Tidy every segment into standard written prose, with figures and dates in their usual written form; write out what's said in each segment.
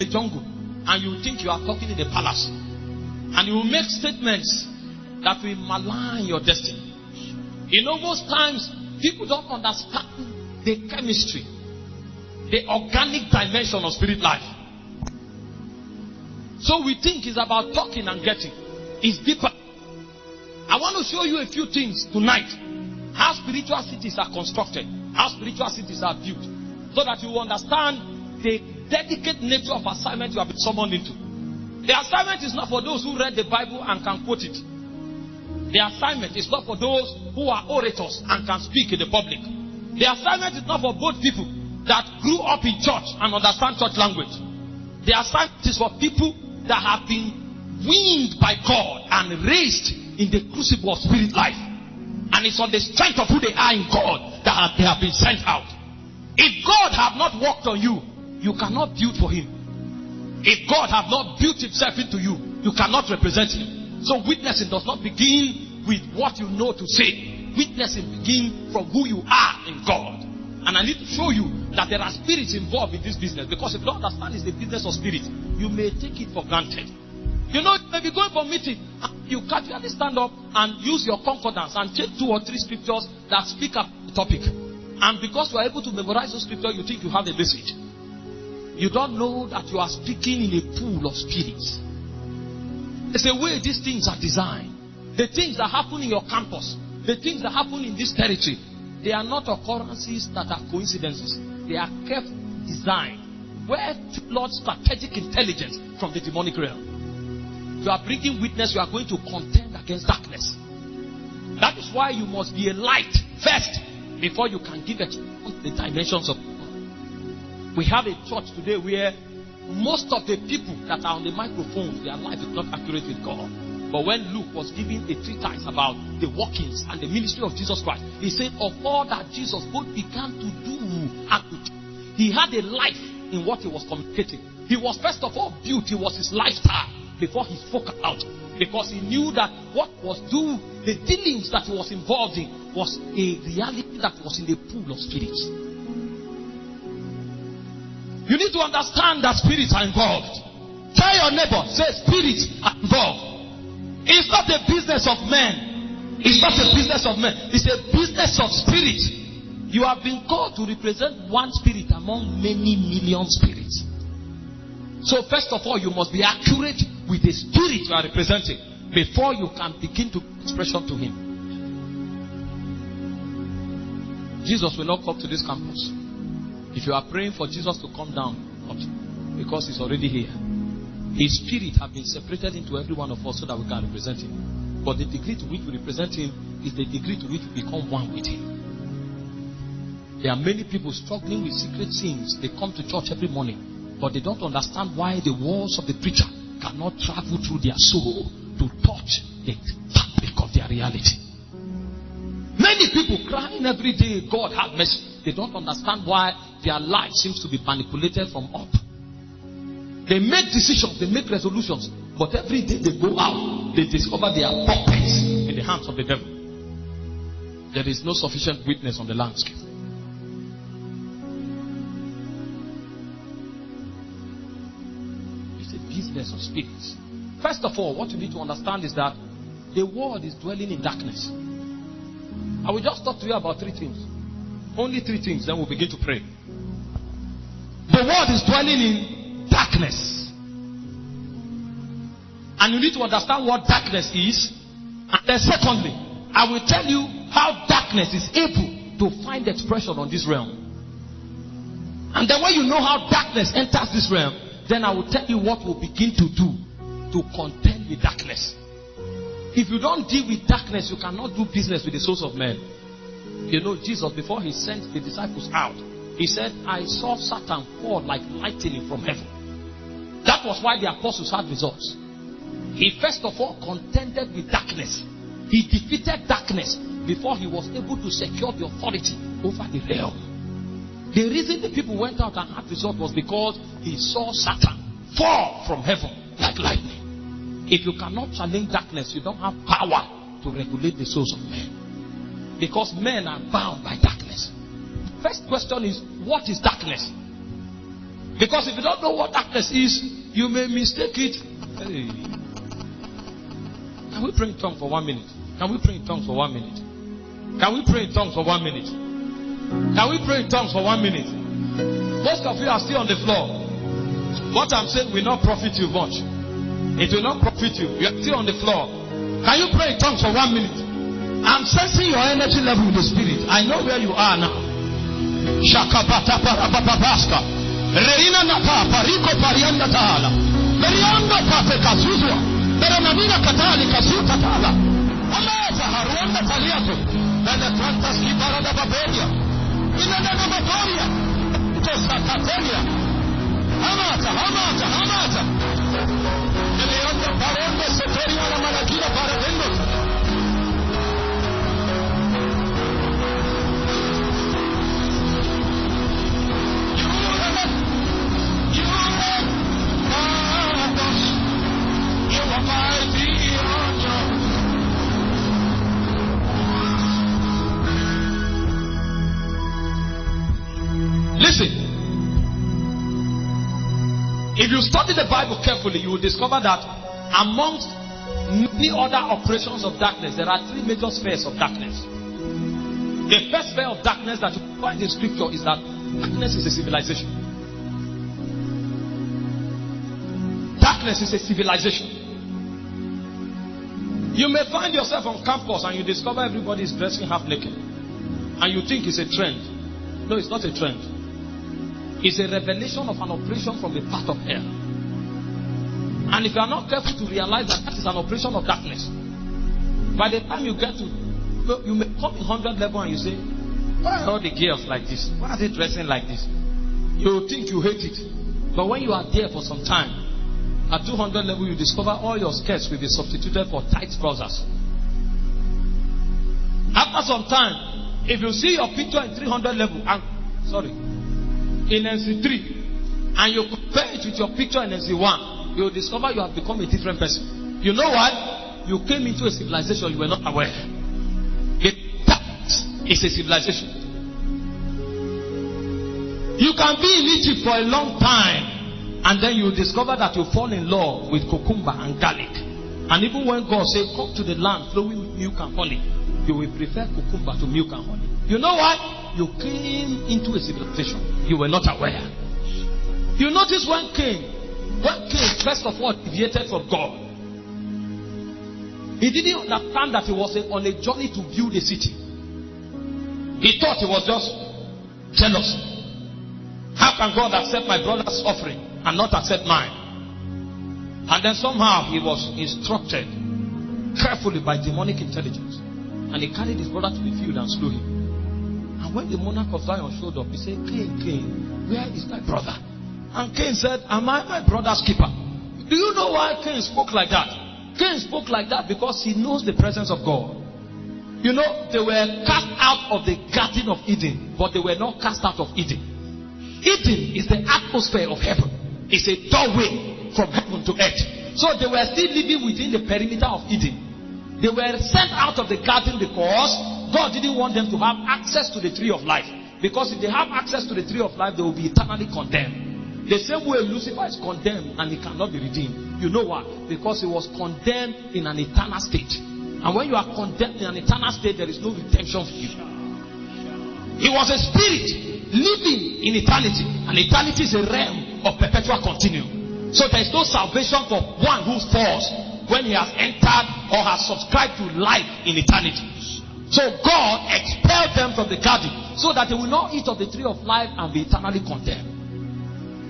jungle and you think you are talking in the palace. And you will make statements that will malign your destiny. Most times, people don't understand the chemistry, the organic dimension of spirit life. So we think it's about talking and getting. It's deeper. I want to show you a few things tonight. How spiritual cities are constructed. How spiritual cities are built. So that you understand the delicate nature of assignment you have been summoned into. The assignment is not for those who read the Bible and can quote it. The assignment is not for those who are orators and can speak in the public. The assignment is not for both people that grew up in church and understand church language. The assignment is for people that have been weaned by God and raised in the crucible of spirit life. And it's on the strength of who they are in God that they have been sent out. If God have not worked on you, you cannot build for him. If God have not built himself into you, you cannot represent him. So witnessing does not begin with what you know to say. Witnessing begins from who you are in God. And I need to show you that there are spirits involved in this business. Because if you don't understand it's the business of spirit, you may take it for granted. You may be going for a meeting, you casually stand up and use your concordance and take 2 or 3 scriptures that speak up the topic. And because you are able to memorize those scriptures, you think you have a message. You don't know that you are speaking in a pool of spirits. It's the way these things are designed. The things that happen in your campus, the things that happen in this territory, they are not occurrences that are coincidences. They are carefully designed. Where Lord strategic intelligence from the demonic realm. You are bringing witness, you are going to contend against darkness. That is why you must be a light first before you can give it the dimensions of. We have a church today where most of the people that are on the microphones, their life is not accurate with God. But when Luke was giving a treatise about the workings and the ministry of Jesus Christ, he said of all that Jesus both began to do and to do, he had a life in what he was communicating. He was first of all built, he was his lifestyle before he spoke out. Because he knew that what was due, the dealings that he was involved in was a reality that was in the pool of spirits. You need to understand that spirits are involved. Tell your neighbor, say spirits are involved. It's not a business of men. It's not a business of men. It's a business of spirits. You have been called to represent one spirit among many million spirits. So first of all, you must be accurate with the spirit you are representing before you can begin to expression to him. Jesus will not come to this campus. If you are praying for Jesus to come down, not because he's already here. His spirit has been separated into every one of us so that we can represent him. But the degree to which we represent him is the degree to which we become one with him. There are many people struggling with secret sins. They come to church every morning, but they don't understand why the words of the preacher cannot travel through their soul to touch the fabric of their reality. Many people crying every day, God have mercy. They don't understand why their life seems to be manipulated from up. They make decisions, they make resolutions, but every day they go out, they discover they are puppets in the hands of the devil. There is no sufficient witness on the landscape. It's a business of spirits. First of all, what you need to understand is that the world is dwelling in darkness. I will just talk to you about 3 things. Only 3 things, then we'll begin to pray. The world is dwelling in darkness. And you need to understand what darkness is. And then secondly, I will tell you how darkness is able to find expression on this realm. And then when you know how darkness enters this realm, then I will tell you what we'll begin to do to contend with darkness. If you don't deal with darkness, you cannot do business with the souls of men. Jesus, before he sent the disciples out, he said, I saw Satan fall like lightning from heaven. That was why the apostles had results. He first of all contended with darkness. He defeated darkness before he was able to secure the authority over the realm. The reason the people went out and had results was because he saw Satan fall from heaven like lightning. If you cannot challenge darkness, you don't have power to regulate the souls of men. Because men are bound by darkness. First question is, what is darkness? Because if you don't know what darkness is, you may mistake it. Hey. Can we pray in tongues for 1 minute? Can we pray in tongues for 1 minute? Can we pray in tongues for 1 minute? Can we pray in tongues for 1 minute? Most of you are still on the floor. What I'm saying will not profit you much. It will not profit you. You are still on the floor. Can you pray in tongues for 1 minute? I'm sensing your energy level in the spirit. I know where you are now. Shakabata parababaska. Reina napa pariko parianda taala. Merianda pape kazuzwa. Berenamina katali kazuta taala. Ameza haruanda taliato. Bele plantas ki parada babelia. Inana namatoria. Tosa tatelia. Hamata. Merianda parende seteria la malakina paradendo. Listen, if you study the Bible carefully, you will discover that amongst many other operations of darkness, there are 3 major spheres of darkness. The first sphere of darkness that you find in scripture is that darkness is a civilization. Darkness is a civilization. You may find yourself on campus and you discover everybody is dressing half naked. And you think it's a trend. No, it's not a trend. It's a revelation of an operation from the path of hell. And if you are not careful to realize that is an operation of darkness, by the time you get to, you may come in 100 level and you say, why are all the girls like this? Why are they dressing like this? You think you hate it. But when you are there for some time, at 200 level, you discover all your skirts will be substituted for tight trousers. After some time, if you see your picture in 300 level, in NC3, and you compare it with your picture in NC1, you will discover you have become a different person. You know why? You came into a civilization you were not aware. It's a civilization. You can be in Egypt for a long time, and then you discover that you fall in love with cucumber and garlic. And even when God says, come to the land flowing with milk and honey, you will prefer cucumber to milk and honey. You know why? You came into a civilization you were not aware. You notice when Cain first of all deviated from God, he didn't understand that he was on a journey to build a city. He thought he was just jealous. How can God accept my brother's offering and not accept mine? And then somehow he was instructed carefully by demonic intelligence, and he carried his brother to the field and slew him. And when the monarch of Zion showed up, he said, Cain, where is my brother? And Cain said, am I my brother's keeper? Do you know why Cain spoke like that? Cain spoke like that because he knows the presence of God. You know, they were cast out of the Garden of Eden, but they were not cast out of Eden. Eden is the atmosphere of heaven. It's a doorway from heaven to earth. So they were still living within the perimeter of Eden. They were sent out of the garden because God didn't want them to have access to the tree of life. Because if they have access to the tree of life, they will be eternally condemned. The same way Lucifer is condemned and he cannot be redeemed. You know why? Because he was condemned in an eternal state. And when you are condemned in an eternal state, there is no redemption for you. He was a spirit living in eternity. And eternity is a realm of perpetual continuum. So there is no salvation for one who falls when he has entered or has subscribed to life in eternity. So God expelled them from the garden so that they will not eat of the tree of life and be eternally condemned.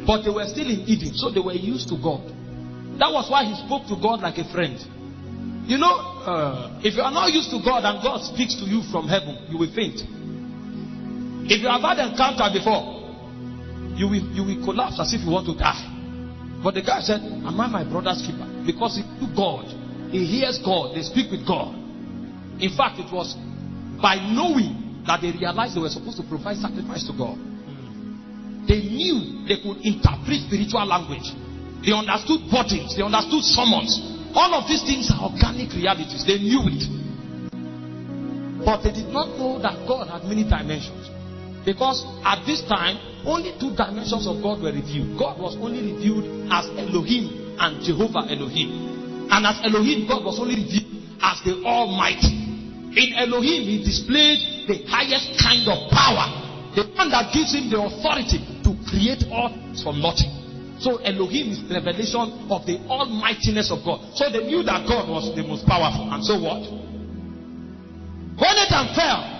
But they were still in Eden, so they were used to God. That was why he spoke to God like a friend. You know, if you are not used to God and God speaks to you from heaven, you will faint. If you have had an encounter before, you will collapse as if you want to die. But the guy said, am I my brother's keeper? Because he knew God. He hears God. They speak with God. In fact, it was by knowing that they realized they were supposed to provide sacrifice to God. They knew they could interpret spiritual language. They understood bodies. They understood summons. All of these things are organic realities. They knew it. But they did not know that God had many dimensions. Because at this time, only two dimensions of God were revealed. God was only revealed as Elohim and Jehovah Elohim. And as Elohim, God was only revealed as the Almighty. In Elohim, he displayed the highest kind of power. The one that gives him the authority to create all from nothing. So Elohim is the revelation of the almightiness of God. So they knew that God was the most powerful. And so what? When Satan fell,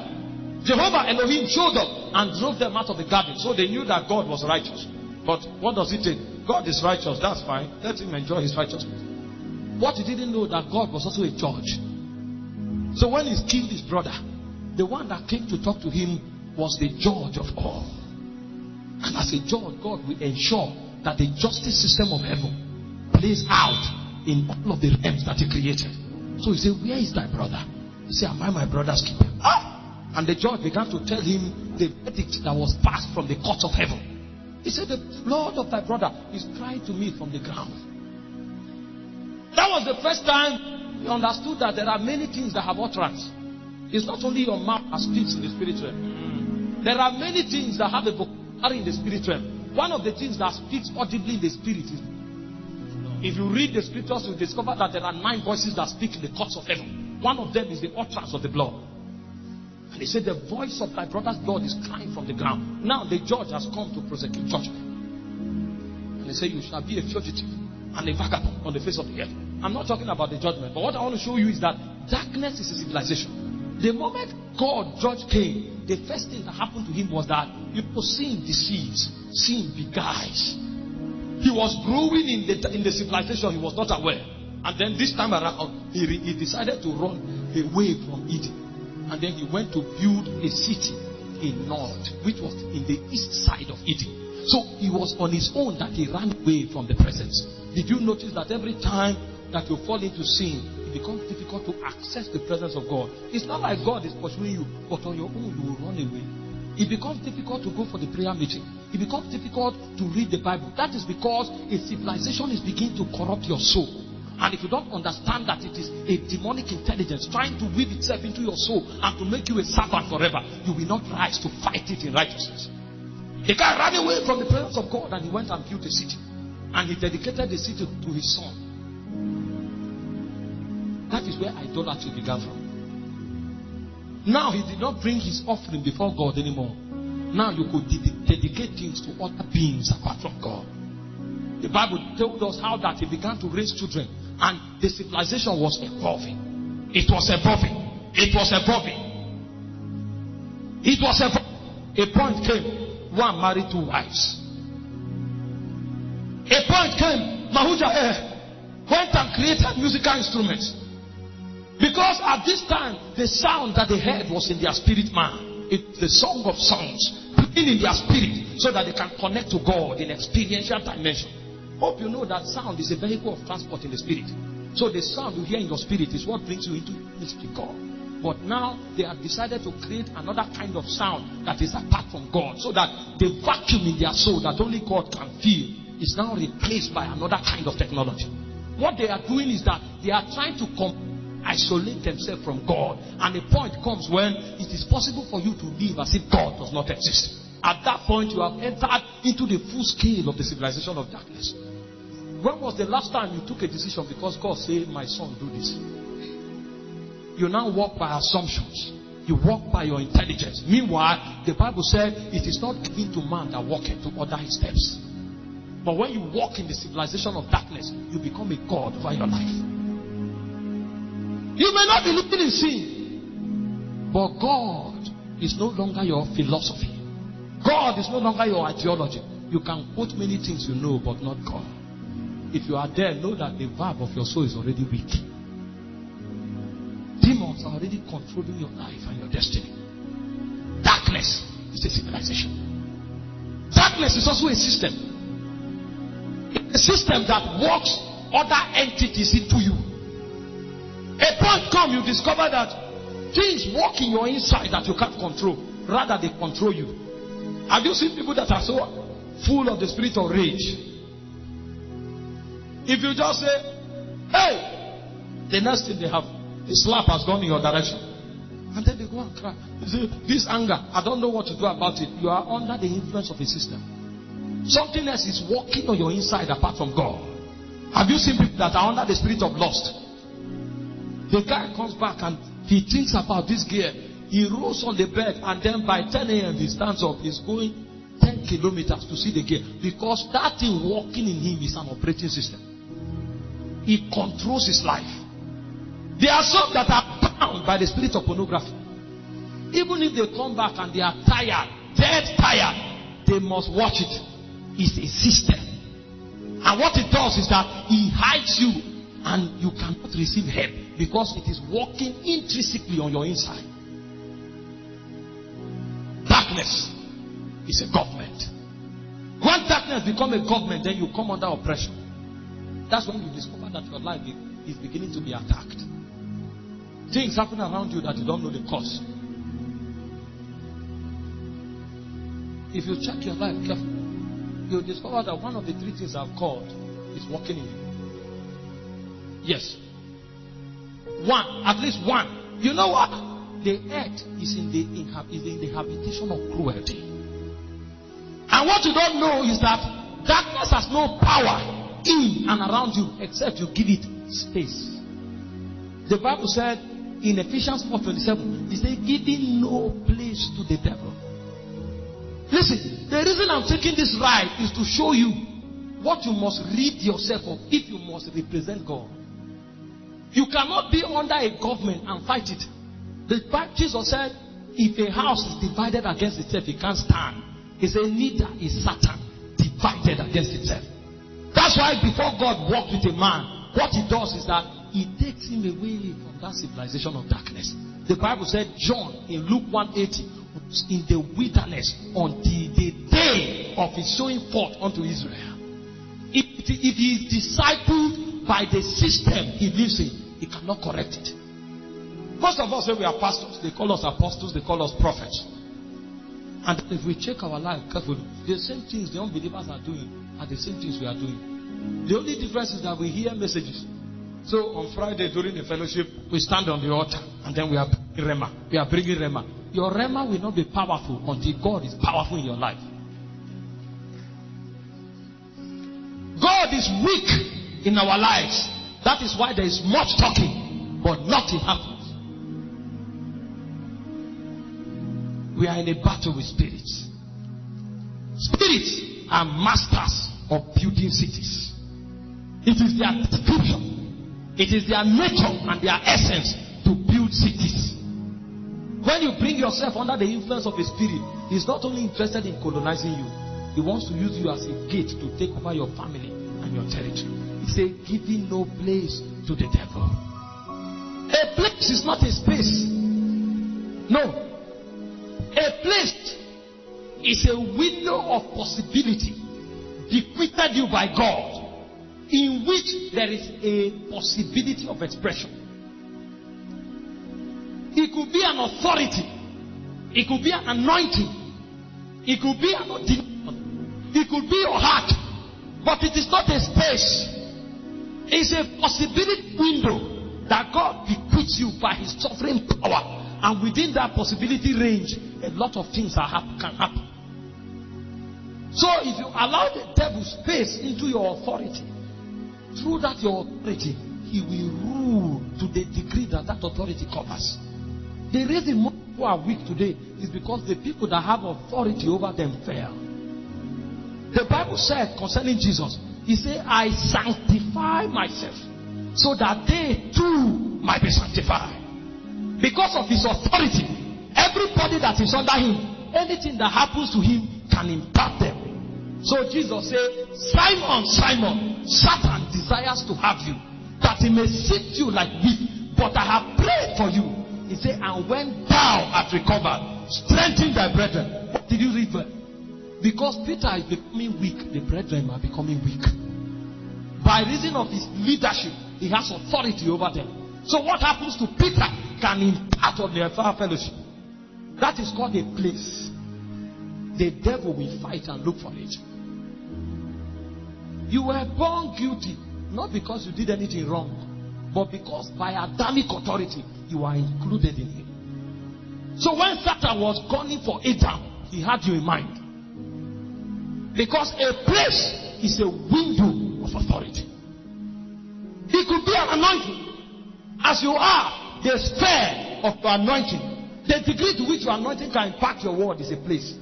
Jehovah Elohim showed up and drove them out of the garden. So they knew that God was righteous. But what does it take? God is righteous, that's fine. Let him enjoy his righteousness. What he didn't know, that God was also a judge. So when he killed his brother, the one that came to talk to him was the judge of all. And as a judge, God will ensure that the justice system of heaven plays out in all of the realms that he created. So he said, where is thy brother? He said, am I my brother's keeper? And the judge began to tell him the verdict that was passed from the courts of heaven. He said, the blood of thy brother is crying to me from the ground. That was the first time he understood that there are many things that have utterance. It's not only your mouth that speaks in the spirit realm. There are many things that have a vocabulary in the spirit realm. One of the things that speaks audibly in the spirit is, if you read the scriptures, you discover that there are 9 voices that speak in the courts of heaven. One of them is the utterance of the blood. And he said, the voice of thy brother's blood is crying from the ground. Now the judge has come to prosecute judgment. And he said, you shall be a fugitive and a vagabond on the face of the earth. I'm not talking about the judgment, but what I want to show you is that darkness is a civilization. The moment God, judge, came, the first thing that happened to him was that people sin deceives, sin beguiles. He was growing in the civilization, he was not aware. And then this time around, he decided to run away from Eden. And then he went to build a city in Nod, which was in the east side of Eden. So he was on his own that he ran away from the presence. Did you notice that every time that you fall into sin, it becomes difficult to access the presence of God? It's not like God is pursuing you, but on your own you will run away. It becomes difficult to go for the prayer meeting. It becomes difficult to read the Bible. That is because a civilization is beginning to corrupt your soul. And if you don't understand that it is a demonic intelligence trying to weave itself into your soul and to make you a servant forever, you will not rise to fight it in righteousness. The guy ran away from the presence of God and he went and built a city. And he dedicated the city to his son. That is where idolatry began from. Now he did not bring his offering before God anymore. Now you could dedicate things to other beings apart from God. The Bible told us how that he began to raise children. And the civilization was evolving. It was evolving. It was evolving. It was evolving. A point came. One married 2 wives. A point came. Mahuja went and created musical instruments. Because at this time, the sound that they heard was in their spirit man. It's the song of songs. Playing in their spirit so that they can connect to God in experiential dimension. Hope you know that sound is a vehicle of transport in the spirit. So the sound you hear in your spirit is what brings you into unity with God. But now they have decided to create another kind of sound that is apart from God, so that the vacuum in their soul that only God can feel is now replaced by another kind of technology. What they are doing is that they are trying to isolate themselves from God. And the point comes when it is possible for you to live as if God does not exist. At that point, you have entered into the full scale of the civilization of darkness. When was the last time you took a decision because God said, my son, do this? You now walk by assumptions. You walk by your intelligence. Meanwhile, the Bible said, it is not given to man that walketh to order his steps. But when you walk in the civilization of darkness, you become a God over your life. You may not be living in sin, but God is no longer your philosophy. God is no longer your ideology. You can quote many things you know, but not God. If you are there, know that the verb of your soul is already weak. Demons are already controlling your life and your destiny. Darkness is a civilization. Darkness is also a system. It's a system that works other entities into you. A point comes, you discover that things work in your inside that you can't control. Rather, they control you. Have you seen people that are so full of the spirit of rage? If you just say, hey, the next thing they have, the slap has gone in your direction. And then they go and cry. They say, this anger, I don't know what to do about it. You are under the influence of a system. Something else is working on your inside apart from God. Have you seen people that are under the spirit of lust? The guy comes back and he thinks about this girl. He rolls on the bed, and then by 10 a.m. he stands up. He's going 10 kilometers to see the girl. Because that thing working in him is an operating system. It controls his life. There are some that are bound by the spirit of pornography. Even if they come back and they are tired, dead tired, they must watch it. It's a system. And what it does is that he hides you and you cannot receive help because it is working intrinsically on your inside. Darkness is a government. When darkness becomes a government, then you come under oppression. That's when you discover that your life is beginning to be attacked. Things happen around you that you don't know the cause. If you check your life carefully, you'll discover that one of the three things I've called is working in you. Yes. One, at least one. You know what? The earth is in the habitation of cruelty. And what you don't know is that darkness has no power in and around you except you give it space. The Bible said in Ephesians 4:27, it said, giving no place to the devil. Listen, the reason I'm taking this ride is to show you what you must rid yourself of if you must represent God. You cannot be under a government and fight it. The Bible, Jesus said, if a house is divided against itself, it can't stand. He said, neither is Satan divided against itself. That's why before God walked with a man, what he does is that he takes him away from that civilization of darkness. The Bible said, John in Luke 1:80, in the wilderness until the day of his showing forth unto Israel. If he is discipled by the system he lives in, he cannot correct it. Most of us say we are pastors. They call us apostles, they call us prophets. And if we check our life carefully, the same things the unbelievers are doing are the same things we are doing. The only difference is that we hear messages. So on Friday during the fellowship, we stand on the altar and then we are bringing Rema. We are bringing Rema. Your Rema will not be powerful until God is powerful in your life. God is weak in our lives. That is why there is much talking, but nothing happens. We are in a battle with spirits. Spirits are masters of building cities. It is their description. It is their nature and their essence to build cities. When you bring yourself under the influence of a spirit, he's not only interested in colonizing you, he wants to use you as a gate to take over your family and your territory. He said, giving no place to the devil. A place is not a space. No. A place is a window of possibility bequeathed you by God, in which there is a possibility of expression. It could be an authority. It could be an anointing. It could be an ordination. It could be your heart. But it is not a space. It's a possibility window that God bequeaths you by his sovereign power. And within that possibility range, a lot of things can happen. So if you allow the devil space into your authority, through that your authority, he will rule to the degree that that authority covers. The reason most people are weak today is because the people that have authority over them fail. The Bible said concerning Jesus, he said, I sanctify myself so that they too might be sanctified. Because of his authority, everybody that is under him, anything that happens to him can impact them. So Jesus said, Simon, Simon, Satan desires to have you, that he may sift you like wheat, but I have prayed for you. He said, and when thou art recovered, strengthen thy brethren. What did you read there? Because Peter is becoming weak, the brethren are becoming weak. By reason of his leadership, he has authority over them. So what happens to Peter can impact on the entire fellowship. That is called a place. The devil will fight and look for it. You were born guilty, not because you did anything wrong, but because by Adamic authority, you are included in him. So when Satan was gunning for Adam, he had you in mind. Because a place is a window of authority. It could be an anointing. As you are, the sphere of your anointing, the degree to which your anointing can impact your world is a place.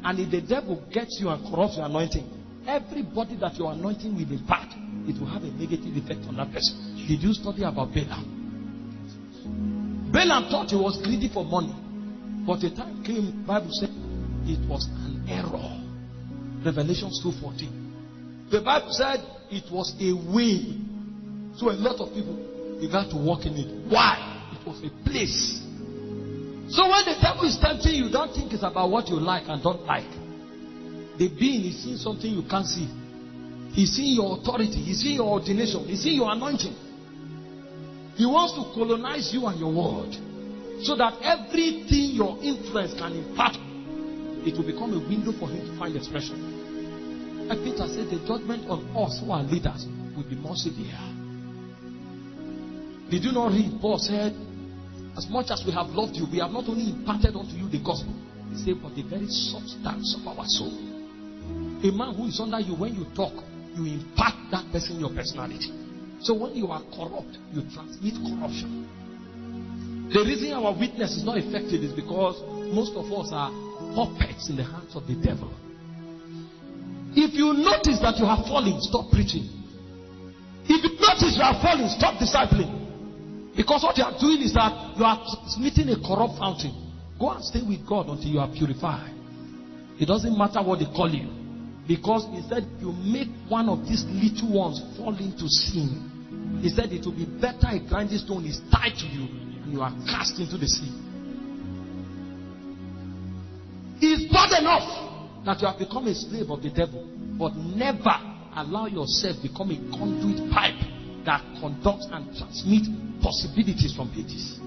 And if the devil gets you and corrupts your anointing, everybody that your anointing will impact, it will have a negative effect on that person. Did you study about Balaam? Balaam thought he was greedy for money. But the time came, the Bible said it was an error. Revelation 2:14. The Bible said it was a way. So a lot of people began to walk in it. Why? It was a place. So when the devil is tempting you, don't think it's about what you like and don't like. The being is seeing something you can't see. He's seeing your authority. He's seeing your ordination. He's seeing your anointing. He wants to colonize you and your world, so that everything your influence can impart, it will become a window for him to find expression. And Peter said the judgment on us who are leaders will be more severe. Did you not read? Paul said, as much as we have loved you, we have not only imparted unto you the gospel, he said, but the very substance of our soul. A man who is under you, when you talk, you impart that person your personality. So when you are corrupt, you transmit corruption. The reason our witness is not effective is because most of us are puppets in the hands of the devil. If you notice that you are falling, stop preaching. If you notice you are falling, stop discipling. Because what you are doing is that you are transmitting a corrupt fountain. Go and stay with God until you are purified. It doesn't matter what they call you. Because he said, you make one of these little ones fall into sin. He said it will be better a grinding stone is tied to you and you are cast into the sea. It's bad enough that you have become a slave of the devil, but never allow yourself become a conduit pipe that conducts and transmits possibilities from Hades.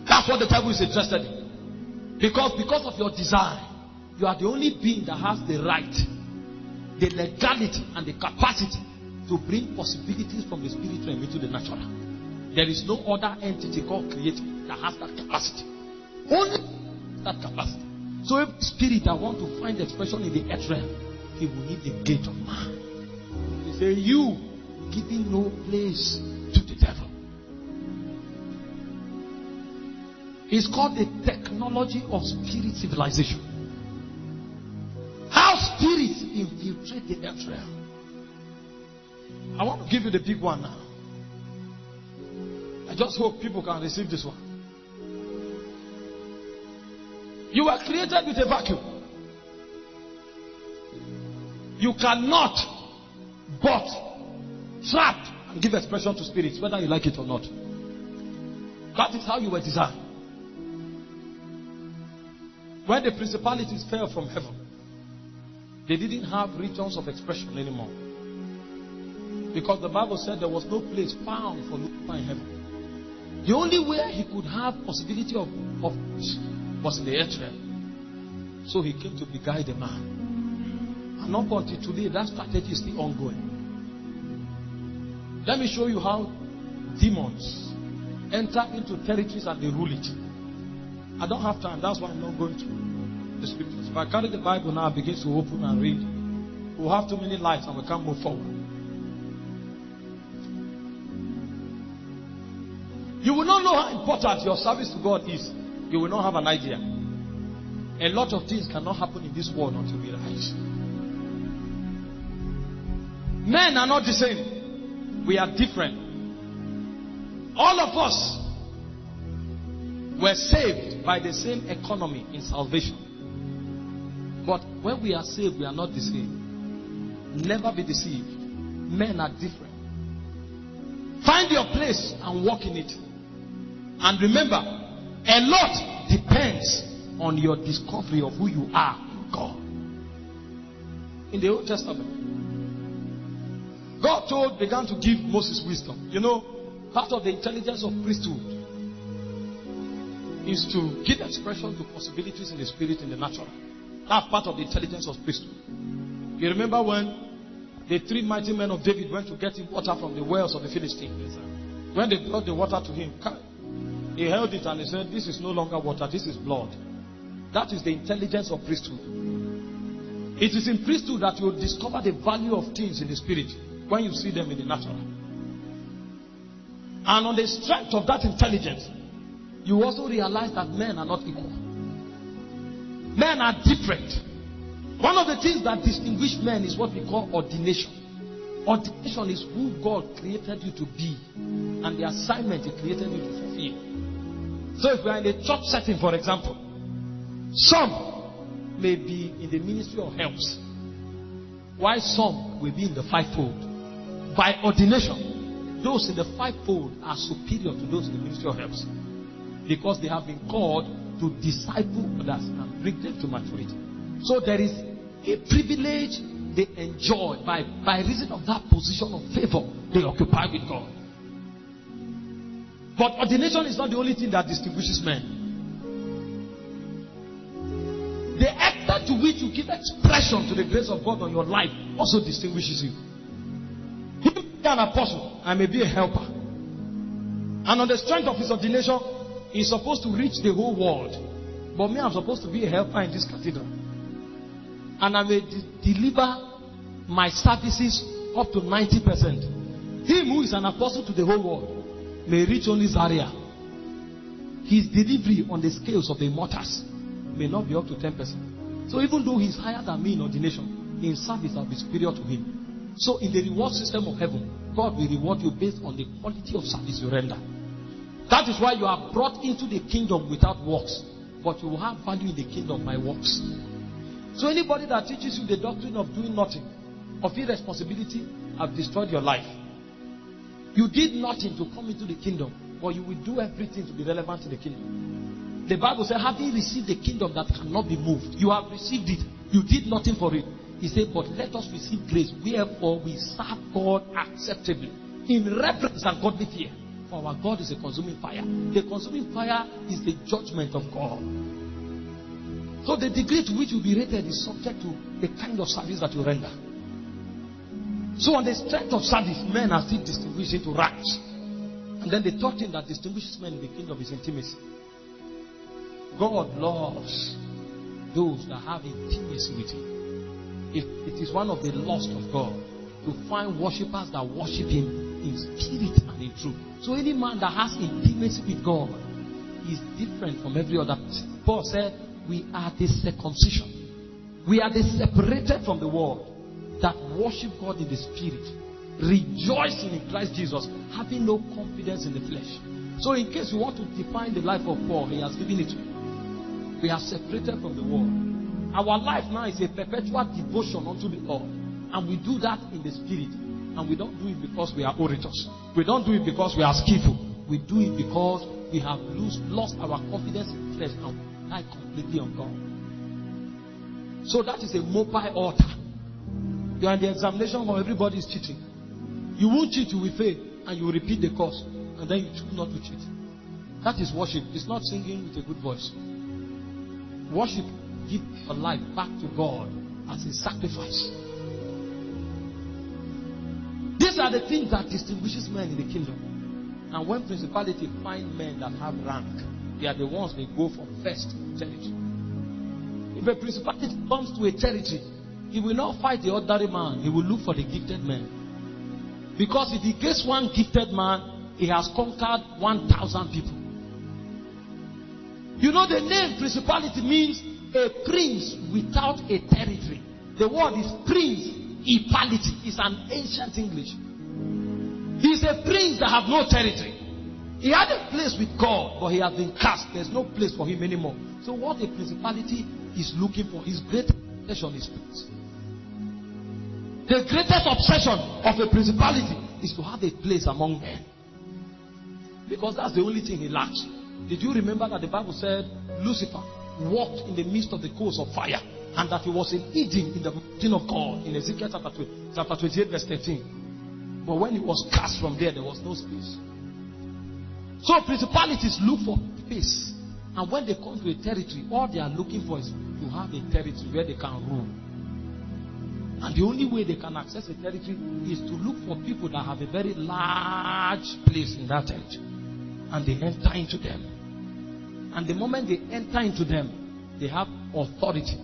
That's what the devil is interested in. Because of your desire, you are the only being that has the right, the legality, and the capacity to bring possibilities from the spiritual into the natural. There is no other entity God created that has that capacity. Only that capacity. So if spirit that want to find expression in the earth realm, he will need the gate of man. He say, you giving no place to the devil. It's called the technology of spirit civilization. How spirits infiltrate the earth realm. I want to give you the big one now. I just hope people can receive this one. You were created with a vacuum. You cannot but trap and give expression to spirits, whether you like it or not. That is how you were designed. When the principalities fell from heaven, they didn't have regions of expression anymore. Because the Bible said there was no place found for Lucifer in heaven. The only way he could have possibility of was in the earth realm. So he came to beguile the man. And up until today, that strategy is still ongoing. Let me show you how demons enter into territories and they rule it. I don't have time, that's why I'm not going to the scriptures. If I carry the Bible now, begin to open and read, we'll have too many lights and we can't move forward. You will not know how important your service to God is. You will not have an idea. A lot of things cannot happen in this world until we rise. Men are not the same. We are different. All of us were saved by the same economy in salvation. But when we are saved, we are not the same. Never be deceived. Men are different. Find your place and walk in it. And remember, a lot depends on your discovery of who you are in God. In the Old Testament, God began to give Moses wisdom. You know, part of the intelligence of priesthood is to give expression to possibilities in the spirit, in the natural. That's part of the intelligence of priesthood. You remember when the three mighty men of David went to get him water from the wells of the Philistines? When they brought the water to him, He held it and he said, this is no longer water, this is blood. That is the intelligence of priesthood. It is in priesthood that you will discover the value of things in the spirit when you see them in the natural. And on the strength of that intelligence, you also realize that men are not equal. Men are different. One of the things that distinguish men is what we call ordination. Ordination is who God created you to be and the assignment He created you to fulfill. So if we are in a church setting, for example, some may be in the ministry of helps, while some will be in the fivefold. By ordination, those in the fivefold are superior to those in the ministry of helps, because they have been called to disciple others and bring them to maturity. So there is a privilege they enjoy by reason of that position of favor they occupy with God. But ordination is not the only thing that distinguishes men. The extent to which you give expression to the grace of God on your life also distinguishes you. He may be an apostle, I may be a helper. And on the strength of his ordination, he's supposed to reach the whole world. But me, I'm supposed to be a helper in this cathedral. And I may deliver my services up to 90%. Him who is an apostle to the whole world may reach only Zaria. His delivery on the scales of the immortals may not be up to 10%. So even though he's higher than me in ordination, in service I'll be superior to him. So in the reward system of heaven, God will reward you based on the quality of service you render. That is why you are brought into the kingdom without works, but you will have value in the kingdom by works. So anybody that teaches you the doctrine of doing nothing, of irresponsibility, have destroyed your life. You did nothing to come into the kingdom, but you will do everything to be relevant in the kingdom. The Bible says, having received the kingdom that cannot be moved, you have received it, you did nothing for it. He said, but let us receive grace, wherefore we serve God acceptably, in reverence and godly fear. For our God is a consuming fire. The consuming fire is the judgment of God. So the degree to which you will be rated is subject to the kind of service that you render. So on the strength of service, men are still distinguished into ranks. And then the third thing that distinguishes men in the kingdom is intimacy. God loves those that have intimacy with Him. It is one of the lusts of God to find worshippers that worship Him in spirit and in truth. So any man that has intimacy with God is different from every other person. Paul said, we are the circumcision. We are the separated from the world that worship God in the spirit, rejoicing in Christ Jesus, having no confidence in the flesh. So in case you want to define the life of Paul, he has given it to you. We are separated from the world. Our life now is a perpetual devotion unto the Lord, and we do that in the spirit. And we don't do it because we are orators. We don't do it because we are skillful. We do it because we have lost our confidence in flesh and rely completely on God. So that is a mobile altar. You are in the examination where everybody is cheating. You won't cheat, you will fail, and you will repeat the course, and then you choose not to cheat. That is worship. It's not singing with a good voice. Worship, give your life back to God as a sacrifice. These are the things that distinguishes men in the kingdom. And when principality find men that have rank, they are the ones they go for first territory. If a principality comes to a territory, he will not fight the ordinary man. He will look for the gifted man. Because if he gets one gifted man, he has conquered 1,000 people. You know, the name principality means a prince without a territory. The word is prince. Equality is an ancient English. He is a prince that have no territory. He had a place with God, but he has been cast. There's no place for him anymore. So what a principality is looking for, his greatest obsession is place. The greatest obsession of a principality is to have a place among men, because that's the only thing he lacks. Did you remember that the Bible said Lucifer walked in the midst of the coals of fire, and that he was in Eden in the mountain of God in Ezekiel chapter 28 verse 13. But when he was cast from there was no space. So principalities look for space, and when they come to a territory, all they are looking for is to have a territory where they can rule. And the only way they can access a territory is to look for people that have a very large place in that territory. and they enter into them. And the moment they enter into them, they have authority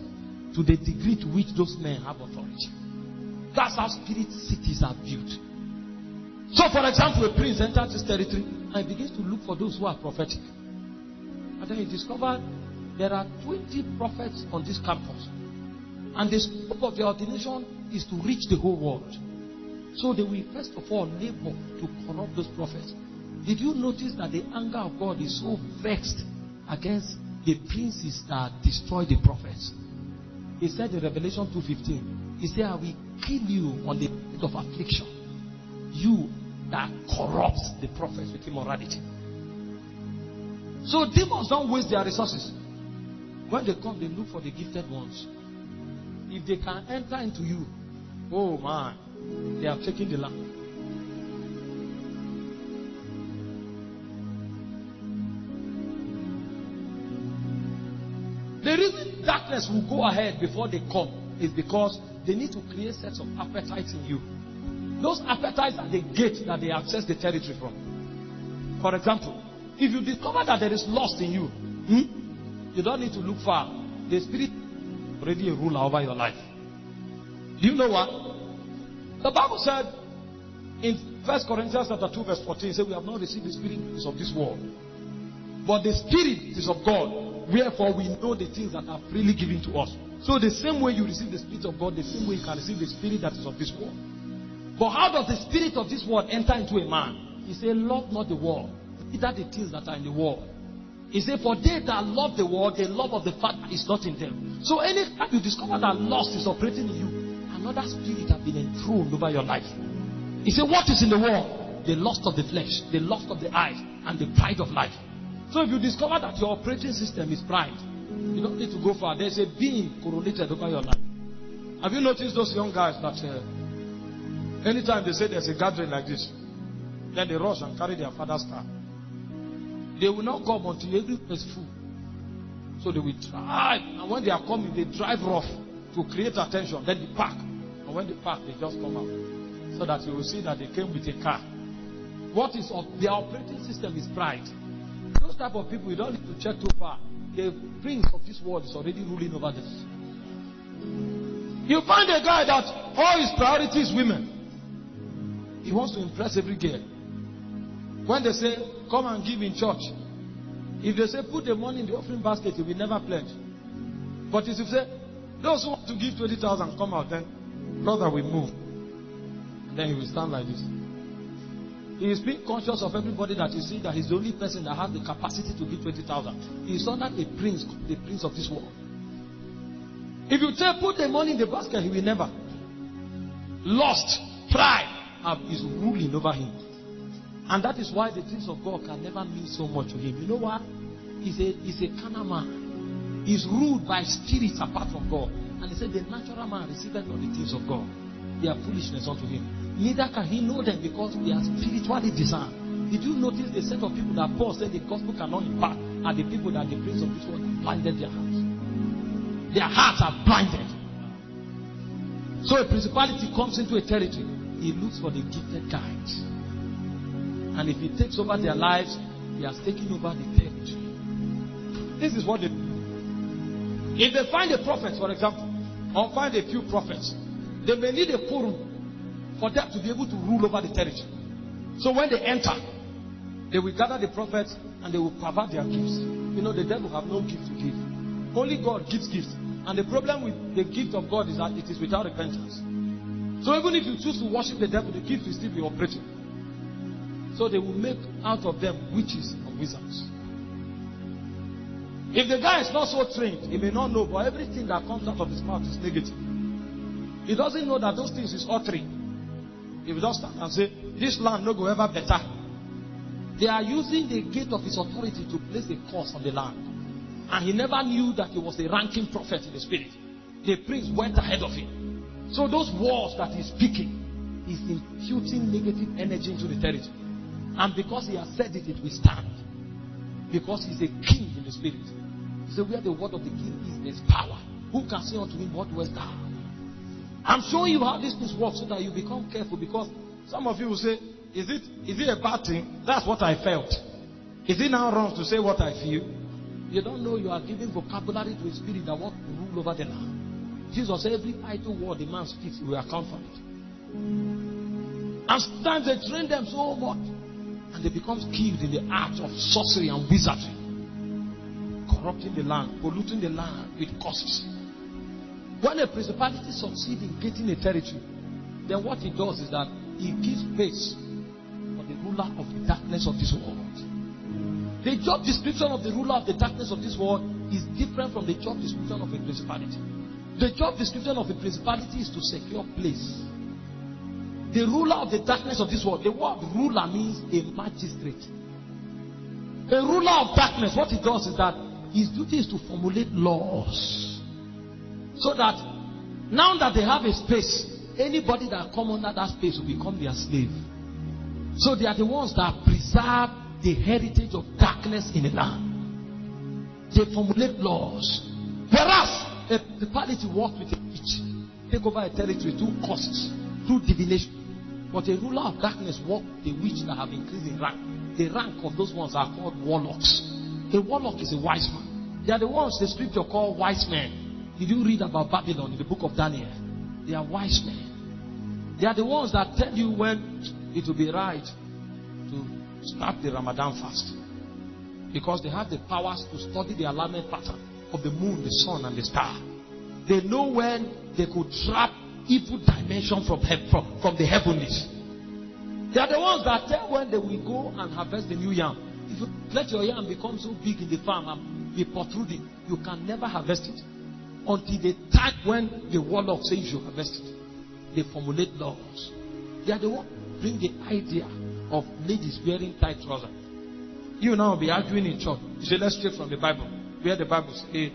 to the degree to which those men have authority. That's how spirit cities are built. So, for example, a prince enters this territory and begins to look for those who are prophetic. And then he discovered there are 20 prophets on this campus. And the scope of their ordination is to reach the whole world. So they will first of all labor to corrupt those prophets. Did you notice that the anger of God is so vexed against the princes that destroy the prophets? He said in Revelation 2:15, he said, I will kill you on the bed of affliction. You that corrupts the prophets with immorality. So demons don't waste their resources. When they come, they look for the gifted ones. If they can enter into you, oh man, they have taken the land. The reason darkness will go ahead before they come is because they need to create sets of appetites in you. Those appetites are the gate that they access the territory from. For example, if you discover that there is lust in you, you don't need to look far. The spirit is already a ruler over your life. Do you know what? The Bible said in 1 Corinthians chapter 2 verse 14, it said, we have not received the spirit of this world, but the spirit is of God. Wherefore we know the things that are freely given to us. So the same way you receive the spirit of God, the same way you can receive the spirit that is of this world. But how does the spirit of this world enter into a man? He said, love not the world, neither the things that are in the world. He said, for they that love the world, the love of the Father is not in them. So anytime you discover that lust is operating in you, another spirit has been enthroned over your life. He said, what is in the world? The lust of the flesh, the lust of the eyes, and the pride of life. So if you discover that your operating system is pride, you don't need to go far. There's a being correlated over your life. Have you noticed those young guys that anytime they say there's a gathering like this, then they rush and carry their father's car. They will not come until every place full. So they will drive. And when they are coming, they drive rough to create attention. Then they park. And when they park, they just come out. So that you will see that they came with a car. What is their operating system is pride. Those type of people, you don't need to check too far. The prince of this world is already ruling over this. You find a guy that all his priority is women. He wants to impress every girl. When they say, come and give in church, if they say, put the money in the offering basket, he will never pledge. But if you say, those who want to give 20,000, come out, then brother will move. And then he will stand like this. He is being conscious of everybody that you see that he's the only person that has the capacity to give 20,000. He is under a prince, the prince of this world. If you say put the money in the basket, he will never. Lust, pride is ruling over him. And that is why the things of God can never mean so much to him. You know what? He's a carnal man. He's ruled by spirits apart from God. And he said the natural man receiveth not the things of God. They are foolishness unto him. Neither can he know them because they are spiritually discerned. Did you notice the set of people that Paul said the gospel cannot impact are the people that the prince of this world have blinded their hearts? Their hearts are blinded. So a principality comes into a territory. He looks for the gifted guides. And if he takes over their lives, he has taken over the territory. This is what they do. If they find a prophet, for example, or find a few prophets, they may need a quorum for them to be able to rule over the territory. So when they enter, they will gather the prophets and they will pervert their gifts. You know, the devil have no gift to give. Only God gives gifts. And the problem with the gift of God is that it is without repentance. So even if you choose to worship the devil, the gift will still be operating. So they will make out of them witches and wizards. If the guy is not so trained, he may not know, but everything that comes out of his mouth is negative. He doesn't know that those things is uttering. If you just stand and say, this land no go ever better. They are using the gate of his authority to place a curse on the land. And he never knew that he was a ranking prophet in the spirit. The prince went ahead of him. So those words that he's speaking is imputing negative energy into the territory. And because he has said it, it will stand. Because he's a king in the spirit. He said, where the word of the king is, there's power. Who can say unto him, what doest thou? I'm showing you how these things work so that you become careful. Because some of you will say, is it a bad thing? That's what I felt. Is it now wrong to say what I feel? You don't know you are giving vocabulary to a spirit that wants to rule over the land. Jesus said every idle word a man speaks, he will account for it. And sometimes they train them so much, and they become skilled in the art of sorcery and wizardry, corrupting the land, polluting the land with costs. When a principality succeeds in getting a territory, then what it does is that it gives space for the ruler of the darkness of this world. The job description of the ruler of the darkness of this world is different from the job description of a principality. The job description of a principality is to secure place. The ruler of the darkness of this world, the word ruler means a magistrate. A ruler of darkness, what he does is that his duty is to formulate laws. So that now that they have a space, anybody that come under that space will become their slave. So they are the ones that preserve the heritage of darkness in the land. They formulate laws. Whereas a principality works with a witch, take over a territory through costs, through divination. But a ruler of darkness works with a witch that have increased in rank. The rank of those ones are called warlocks. A warlock is a wise man. They are the ones the scripture called wise men. Did you read about Babylon in the book of Daniel? They are wise men. They are the ones that tell you when it will be right to start the Ramadan fast. Because they have the powers to study the alignment pattern of the moon, the sun, and the star. They know when they could trap evil dimension from the heavenlies. They are the ones that tell when they will go and harvest the new yam. If you let your yam become so big in the farm and be protruding, you can never harvest it until the time when the warlock says you should harvest it. They formulate laws. They are the ones who bring the idea of ladies wearing tight trousers. You now be arguing in church. You say, let's take from the Bible. Where the Bible say,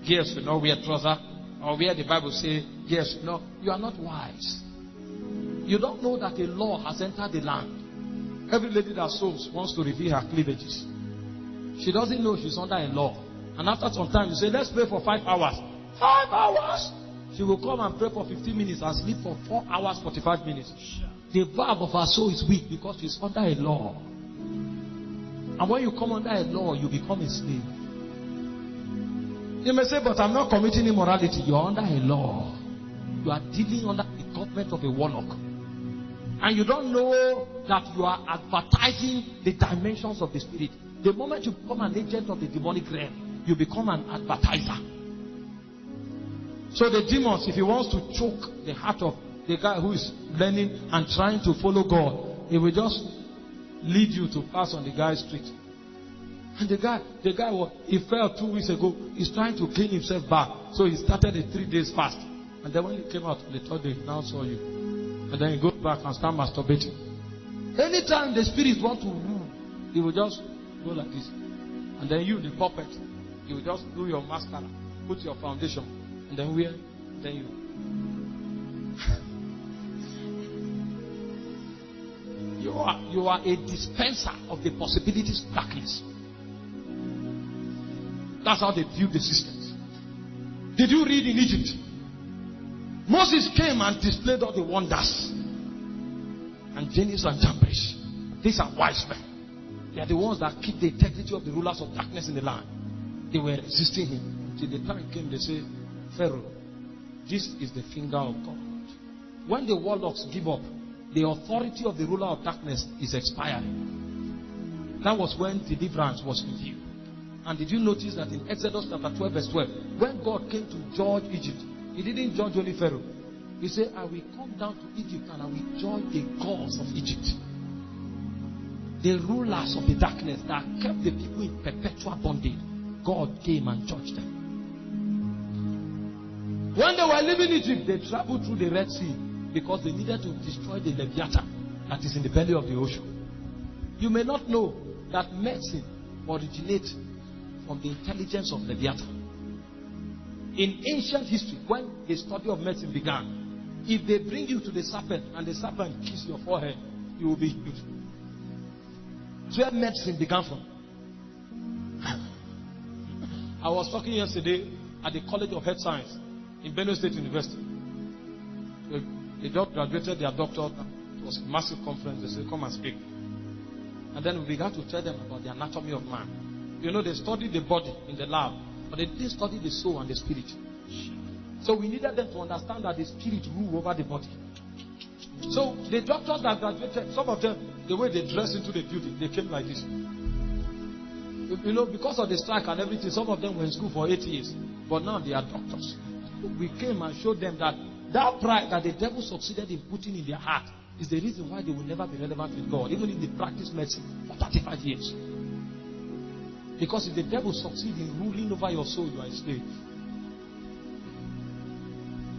girls should not wear trousers. Or where the Bible say, girls should not. You are not wise. You don't know that a law has entered the land. Every lady that sews wants to reveal her cleavages. She doesn't know she's under a law. And after some time, you say, let's pray for 5 hours. 5 hours? She will come and pray for 15 minutes and sleep for 4 hours, 45 minutes. The valve of her soul is weak because she's under a law. And when you come under a law, you become a slave. You may say, but I'm not committing immorality. You're under a law. You are dealing under the government of a warlock. And you don't know that you are advertising the dimensions of the spirit. The moment you become an agent of the demonic realm, you become an advertiser. So the demons, if he wants to choke the heart of the guy who is learning and trying to follow God, he will just lead you to pass on the guy's street. And the guy he fell 2 weeks ago. He's trying to clean himself back. So he started a 3 days fast. And then when he came out on the 3rd day, he now saw you. And then he goes back and start masturbating. Anytime the spirit wants to rule, he will just go like this. And then you, the puppet, you will just do your mascara, put your foundation. And then you are a dispenser of the possibilities of darkness. That's how they view the systems. Did you read in Egypt? Moses came and displayed all the wonders. And Jannes and Jambres, these are wise men. They are the ones that keep the integrity of the rulers of darkness in the land. They were resisting him. Until the time came, they say, Pharaoh, this is the finger of God. When the warlocks give up, the authority of the ruler of darkness is expiring. That was when deliverance was revealed. And did you notice that in Exodus chapter 12 verse 12, when God came to judge Egypt, he didn't judge only Pharaoh. He said, I will come down to Egypt and I will judge the gods of Egypt. The rulers of the darkness that kept the people in perpetual bondage, God came and judged them. When they were leaving Egypt, they traveled through the Red Sea because they needed to destroy the Leviathan that is in the belly of the ocean. You may not know that medicine originates from the intelligence of Leviathan. In ancient history, when the study of medicine began, if they bring you to the serpent and the serpent kisses your forehead, you will be healed. That's where medicine began from. I was talking yesterday at the College of Health Science in Benue State University. They just graduated their doctor. It was a massive conference. They said, come and speak. And then we began to tell them about the anatomy of man. You know, they studied the body in the lab, but they didn't study the soul and the spirit. So we needed them to understand that the spirit rule over the body. So the doctors that graduated, some of them, the way they dressed into the building, they came like this. You know, because of the strike and everything, some of them were in school for 8 years. But now they are doctors. We came and showed them that pride that the devil succeeded in putting in their heart is the reason why they will never be relevant with God, even if they practice medicine for 35 years. Because if the devil succeeds in ruling over your soul, you are a slave.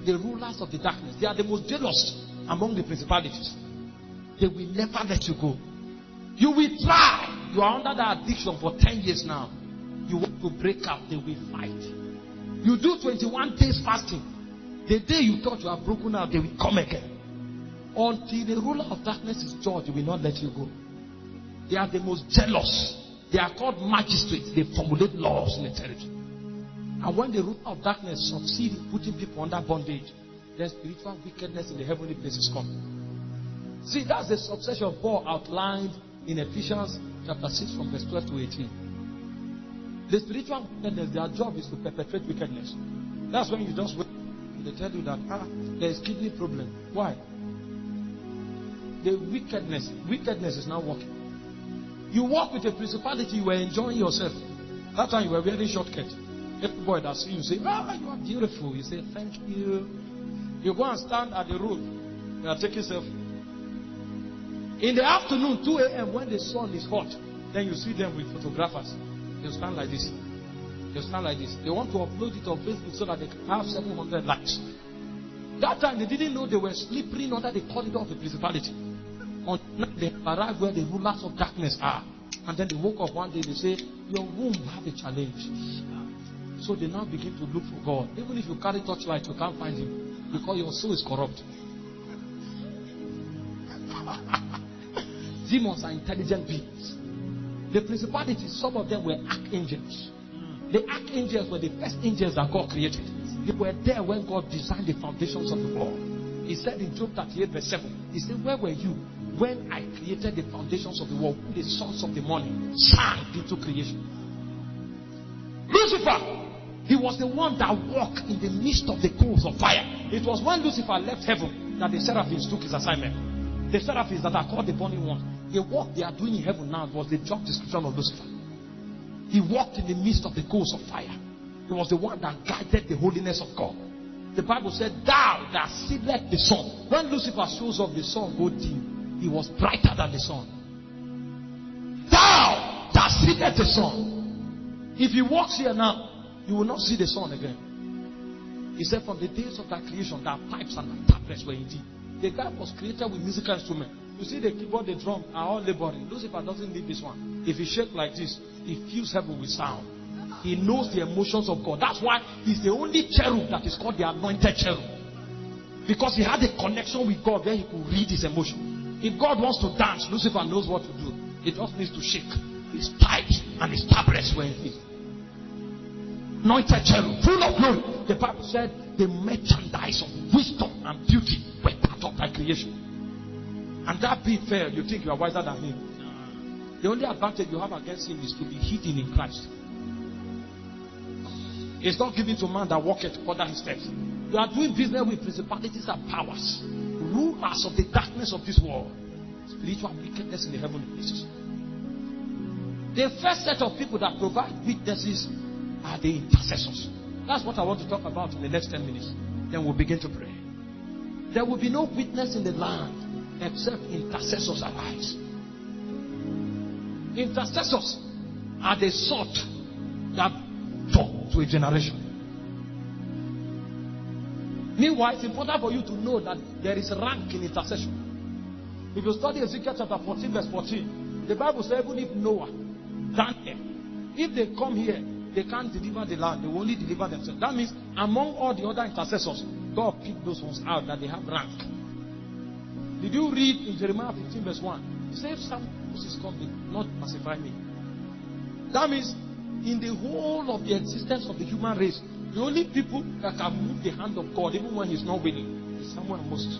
The rulers of the darkness, they are the most jealous among the principalities. They will never let you go. You will try. You are under that addiction for 10 years now. You want to break out, they will fight. You do 21 days fasting. The day you thought you are broken out, they will come again. Until the ruler of darkness is judged, they will not let you go. They are the most jealous. They are called magistrates. They formulate laws in the territory. And when the ruler of darkness succeeds in putting people under bondage, then spiritual wickedness in the heavenly places come. See, that's the succession Paul outlined in Ephesians chapter 6 from verse 12 to 18. The spiritual wickedness, their job is to perpetrate wickedness. That's when you just wait. They tell you that there is kidney problem. Why? The wickedness is now working. You walk with a principality, you were enjoying yourself. That time you were wearing short skirt. Every boy that see you say, you are beautiful. You say, thank you. You go and stand at the road. You are taking selfie. In the afternoon, 2 a.m., when the sun is hot, then you see them with photographers. They'll stand like this. They'll stand like this. They want to upload it on Facebook so that they can have 700 likes. That time, they didn't know they were slippery under the corridor of the principality. Until they arrived where the rulers of darkness are. And then they woke up one day, they say, your womb have a challenge. So they now begin to look for God. Even if you carry torchlight, you can't find him. Because your soul is corrupt. Demons are intelligent beings. The principalities, some of them were archangels. The archangels were the first angels that God created. They were there when God designed the foundations of the world. He said in Job 38 verse 7, he said, where were you when I created the foundations of the world? The sons of the morning sang into creation. Lucifer, he was the one that walked in the midst of the coals of fire. It was when Lucifer left heaven that the seraphims took his assignment. The seraphims that are called the burning ones, the work they are doing in heaven now was the job description of Lucifer. He walked in the midst of the coals of fire. He was the one that guided the holiness of God. The Bible said, thou that sealed the sun. When Lucifer shows up, the sun go dim. He was brighter than the sun. Thou that sealed the sun. If he walks here now, you will not see the sun again. He said, from the days of that creation, that pipes and that tablets were indeed. The guy was created with musical instruments. You see the keyboard, the drum are all laboring. Lucifer doesn't need this one. If he shakes like this, he fills heaven with sound. He knows the emotions of God. That's why he's the only cherub that is called the anointed cherub. Because he had a connection with God where he could read his emotion. If God wants to dance, Lucifer knows what to do. He just needs to shake. His pipes and his tablets were in him. Anointed cherub, full of glory. The Bible said the merchandise of wisdom and beauty were part of that creation. And that being fair, you think you are wiser than him. The only advantage you have against him is to be hidden in Christ. It's not given to man that walketh further his steps. You are doing business with principalities and powers, rulers of the darkness of this world, spiritual wickedness in the heavenly places. The first set of people that provide witnesses are the intercessors. That's what I want to talk about in the next 10 minutes. Then we'll begin to pray. There will be no witness in the land except intercessors arise. Intercessors are the sort that talk to a generation. Meanwhile, it's important for you to know that there is rank in intercession. If you study Ezekiel chapter 14 verse 14, the Bible says even if Noah, Daniel, if they come here, they can't deliver the land. They will only deliver themselves. That means among all the other intercessors, God picked those ones out that they have rank. Did you read in Jeremiah 15 verse 1? He said, if someone is coming, not pacify me. That means in the whole of the existence of the human race, the only people that can move the hand of God, even when he's not willing, is Samuel and Moses.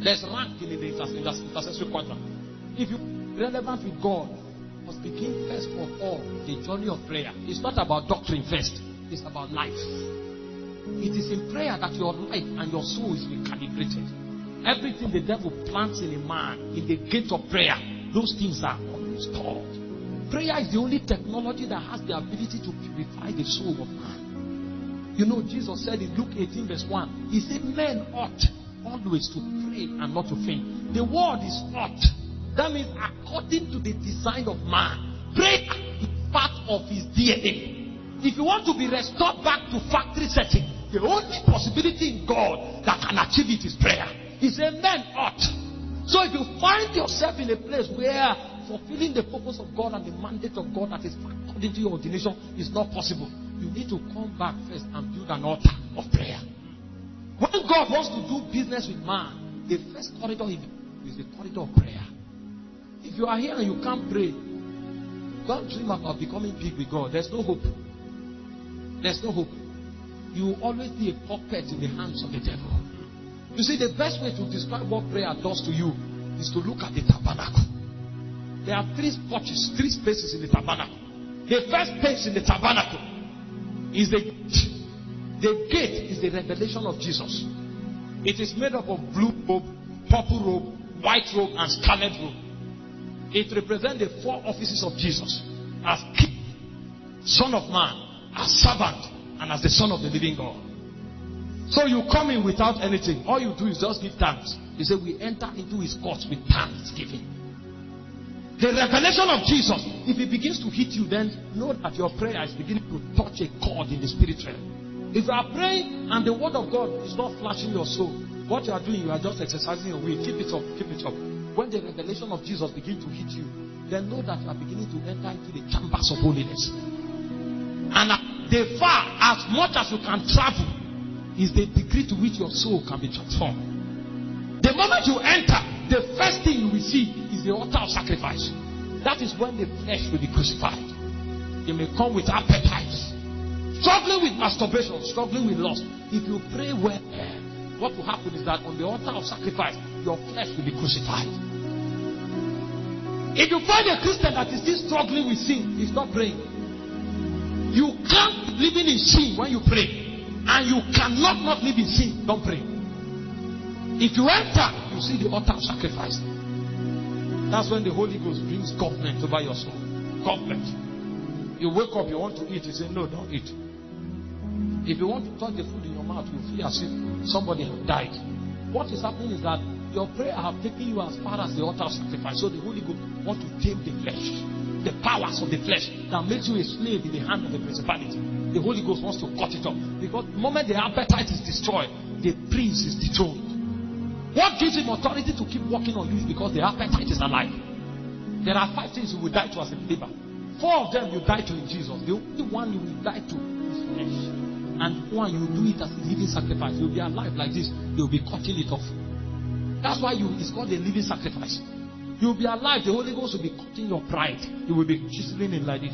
There's rank in the intercessory quadrant. If you're relevant with God, you must begin first of all the journey of prayer. It's not about doctrine first. It's about life. It is in prayer that your life and your soul is recalibrated. Everything the devil plants in a man, in the gate of prayer, those things are uninstalled. Prayer is the only technology that has the ability to purify the soul of man. You know, Jesus said in Luke 18 verse 1, he said, men ought always to pray and not to faint. The word is ought. That means according to the design of man. Prayer is part of his DNA. If you want to be restored back to factory setting, the only possibility in God that can achieve it is prayer. He said, men ought. So if you find yourself in a place where fulfilling the purpose of God and the mandate of God that is according to your ordination is not possible, you need to come back first and build an altar of prayer. When God wants to do business with man, the first corridor is the corridor of prayer. If you are here and you can't pray, don't dream about becoming big with God. There's no hope. There's no hope. You will always be a puppet in the hands of the devil. You see, the best way to describe what prayer does to you is to look at the tabernacle. There are three spaces in the tabernacle. The first space in the tabernacle is the gate. The gate is the revelation of Jesus. It is made up of blue robe, purple robe, white robe, and scarlet robe. It represents the four offices of Jesus: as King, Son of Man, as servant, and as the Son of the living God. So you come in without anything. All you do is just give thanks. He said, we enter into his courts with thanksgiving. The revelation of Jesus, if it begins to hit you, then know that your prayer is beginning to touch a chord in the spirit realm. If you are praying and the word of God is not flashing your soul, what you are doing, you are just exercising your will. Keep it up, keep it up. When the revelation of Jesus begins to hit you, then know that you are beginning to enter into the chambers of holiness. And the far, as much as you can travel, is the degree to which your soul can be transformed. The moment you enter, the first thing you will see is the altar of sacrifice. That is when the flesh will be crucified. You may come with appetites, struggling with masturbation, struggling with lust. If you pray well, what will happen is that on the altar of sacrifice, your flesh will be crucified. If you find a Christian that is still struggling with sin, he's not praying. You can't be living in sin when you pray. And you cannot not live in sin. Don't pray. If you enter, you see the altar of sacrifice. That's when the Holy Ghost brings government over your soul. Government. You wake up, you want to eat. You say, no, don't eat. If you want to touch the food in your mouth, you feel as if somebody has died. What is happening is that your prayer have taken you as far as the altar of sacrifice. So the Holy Ghost wants to tame the flesh. The powers of the flesh that makes you a slave in the hand of the principality. The Holy Ghost wants to cut it off. Because the moment the appetite is destroyed, the prince is dethroned. What gives him authority to keep working on you is because the appetite is alive. There are 5 things you will die to as a believer. 4 of them you die to in Jesus. The only one you will die to is flesh. And one you will do it as a living sacrifice. You will be alive like this. They will be cutting it off. That's why it's called a living sacrifice. You will be alive. The Holy Ghost will be cutting your pride. You will be chiseling it like this.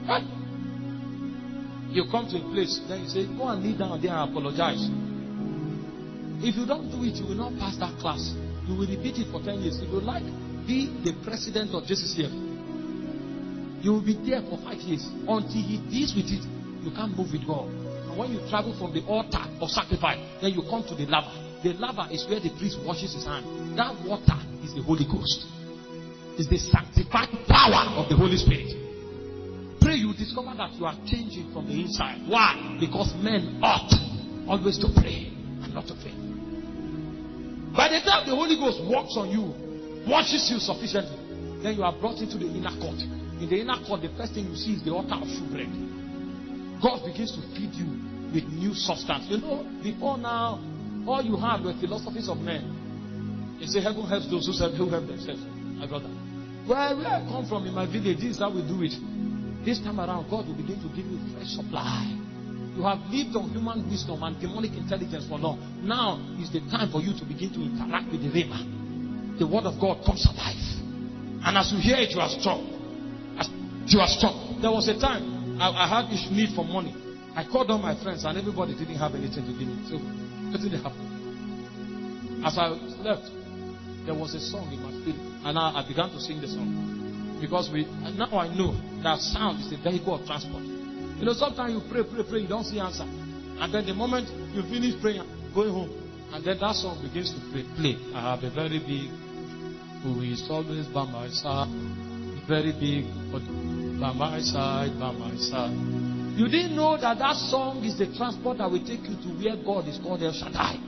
Right? You come to a place, then you say, go and kneel down there and apologize. If you don't do it, you will not pass that class. You will repeat it for 10 years. If you like, be the president of JCCF. You will be there for 5 years. Until he deals with it, you can't move with God. And when you travel from the altar of sacrifice, then you come to the laver. The laver is where the priest washes his hand. That water is the Holy Ghost. It's the sanctifying power of the Holy Spirit. Pray, you discover that you are changing from the inside. Why? Because men ought always to pray and not to faint. By the time the Holy Ghost works on you, washes you sufficiently, then you are brought into the inner court. In the inner court, the first thing you see is the altar of shewbread. God begins to feed you with new substance. You know, before now, all you had were philosophies of men. They say heaven helps those who help themselves. My brother, where I come from in my village, this is how we do it. This time around, God will begin to give you fresh supply. You have lived on human wisdom and demonic intelligence for long. Now is the time for you to begin to interact with the Rhema. The word of God comes alive. And as you hear it, you are strong. You are strong. There was a time I had this need for money. I called on my friends and everybody didn't have anything to give me. So what did happen? As I slept, there was a song in my spirit. spirit. And now I began to sing the song. Because now I know that sound is a vehicle of transport. You know, sometimes you pray, you don't see answer. And then the moment you finish praying, going home, and then that song begins to play. I have a very big who is always by my side. Very big, but by my side. You didn't know that song is the transport that will take you to where God is called El Shaddai.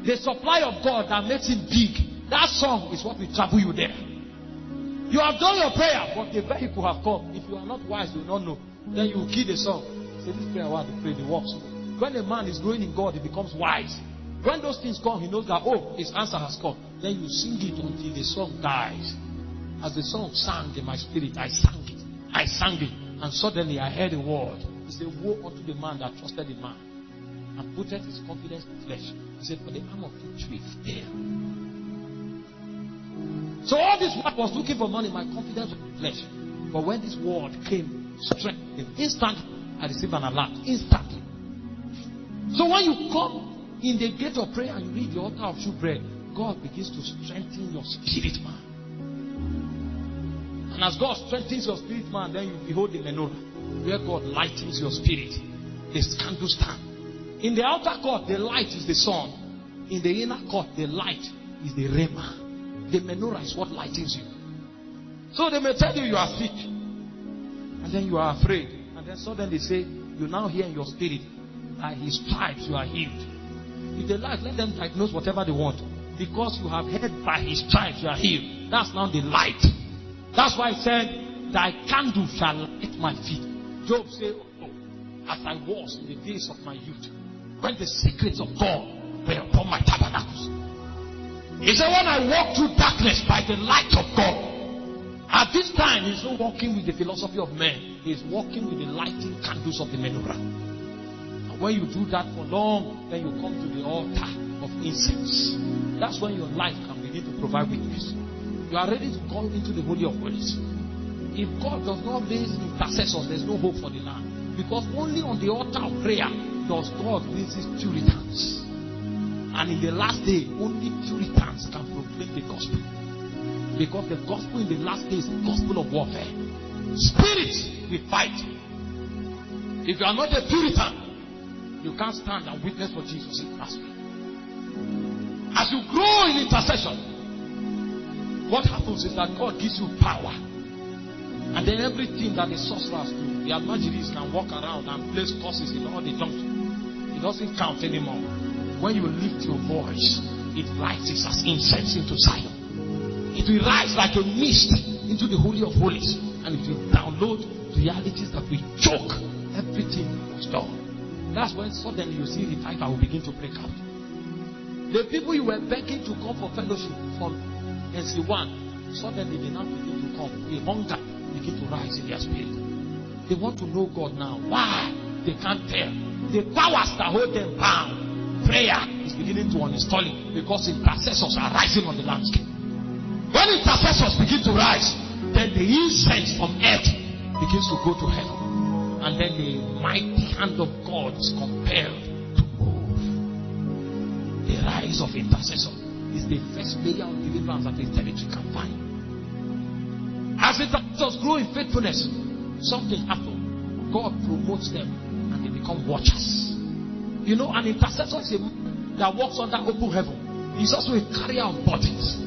The supply of God that makes it big. That song is what will travel you there. You have done your prayer, but the vehicle have come. If you are not wise, you will not know. Then you will kill the song. Say, this prayer I want to pray, the works. When a man is growing in God, he becomes wise. When those things come, he knows that, oh, his answer has come. Then you sing it until the song dies. As the song sang in my spirit, I sang it. And suddenly I heard a word. He said, woe unto the man that trusted in man and putteth his confidence in flesh. He said, for the arm of victory fail. So all this work was looking for money, my confidence was in flesh. But when this word came, strengthened, instantly, I received an alert. Instantly. So when you come in the gate of prayer and you read the altar of shewbread, God begins to strengthen your spirit, man. And as God strengthens your spirit, man, then you behold the menorah, where God lightens your spirit. The candle stand. In the outer court, the light is the sun. In the inner court, the light is the rhema. The menorah is what lightens you. So they may tell you are sick, and then you are afraid, and then suddenly they say, you now hear in your spirit, by his stripes you are healed. If they like, let them diagnose whatever they want, because you have heard by his stripes you are healed. That's now the light. That's why it said, thy candle shall light my feet. Job said, oh, as I was in the days of my youth, when the secrets of God were upon my tabernacles. He said, when I walk through darkness by the light of God. At this time, he's not walking with the philosophy of men. He's walking with the lighting candles of the menorah. And when you do that for long, then you come to the altar of incense. That's when your life can begin to provide witness. You are ready to come into the Holy of Holies. If God does not raise intercessors, there's no hope for the land. Because only on the altar of prayer does God raise his Puritans. And in the last day, only Puritans can proclaim the gospel. Because the gospel in the last day is the gospel of warfare. Spirit will fight. If you are not a Puritan, you can't stand and witness for Jesus in last week. As you grow in intercession, what happens is that God gives you power. And then everything that the sorcerers do, the Almajiris can walk around and place curses in all the junctions. It doesn't count anymore. When you lift your voice, it rises as incense into Zion. It will rise like a mist into the Holy of Holies. And it will download realities that will choke everything that was done. That's when suddenly you see revival will begin to break out. The people you were begging to come for fellowship from NC1, suddenly they now begin to come. The hunger begin to rise in their spirit. They want to know God now. Why? They can't tell. The powers that hold them bound, prayer is beginning to uninstall it, because intercessors are rising on the landscape. When intercessors begin to rise, then the incense from earth begins to go to heaven. And then the mighty hand of God is compelled to move. The rise of intercessor is the first layer of deliverance that the territory can find. As intercessors grow in faithfulness, something happens. God promotes them and they become watchers. You know, an intercessor is a man that walks under open heaven. He's also a carrier of burdens.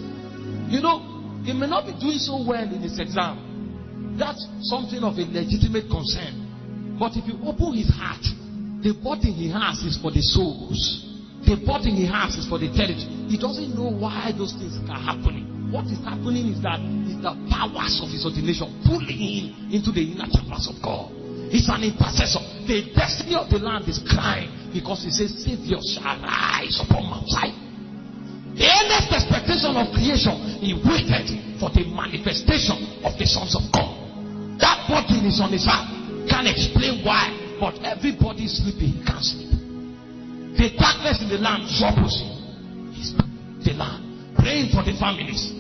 You know, he may not be doing so well in his exam. That's something of a legitimate concern. But if you open his heart, the burden he has is for the souls. The burden he has is for the territory. He doesn't know why those things are happening. What is happening is that it's the powers of his ordination pulling him into the inner chambers of God. He's an intercessor. The destiny of the land is crying, because he says, Savior shall rise upon Mount Zion. The earnest expectation of creation, he waited for the manifestation of the sons of God. That burden is on his heart. Can't explain why, but everybody is sleeping, he can't sleep. The darkness in the land troubles him. He's the land, praying for the families.